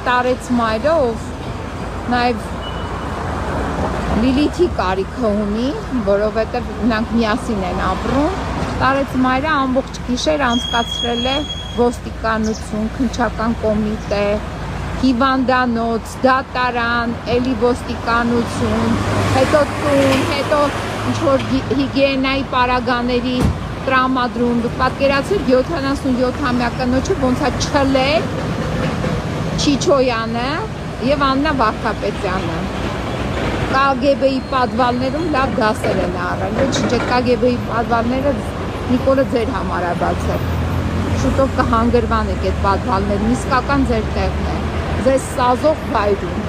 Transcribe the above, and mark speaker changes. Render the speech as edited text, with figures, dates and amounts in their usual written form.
Speaker 1: տարեց մայրը, ով նաև Լիլիթի կարիքը ունի, որովհետև նրանք միասին են ապրում, տարեց մայրը ամբողջ գիշեր անցկացրել է ոստիկանություն, քննչական կոմիտե, հիվանդանոց, դատարան, էլի ոստիկանություն, հետո տուն, հետո ինչ-որ հիգիենայի պարագաների տրամադրում, դուք պատկերացրեք 77-ամյա կնոջը ոնց է չլել Չիչոյանը և Աննա Վարդապետյանը։ KGB-ի պատվալներում լավ դասեր են առել, ոչ KGB-ի պատվալները Նիկոլը ձեր համար է բացել, շուտով կհանգրվանեք այդ պատվալներն, իսկական ձեր տեղն է, ձեզ սազող վայրում։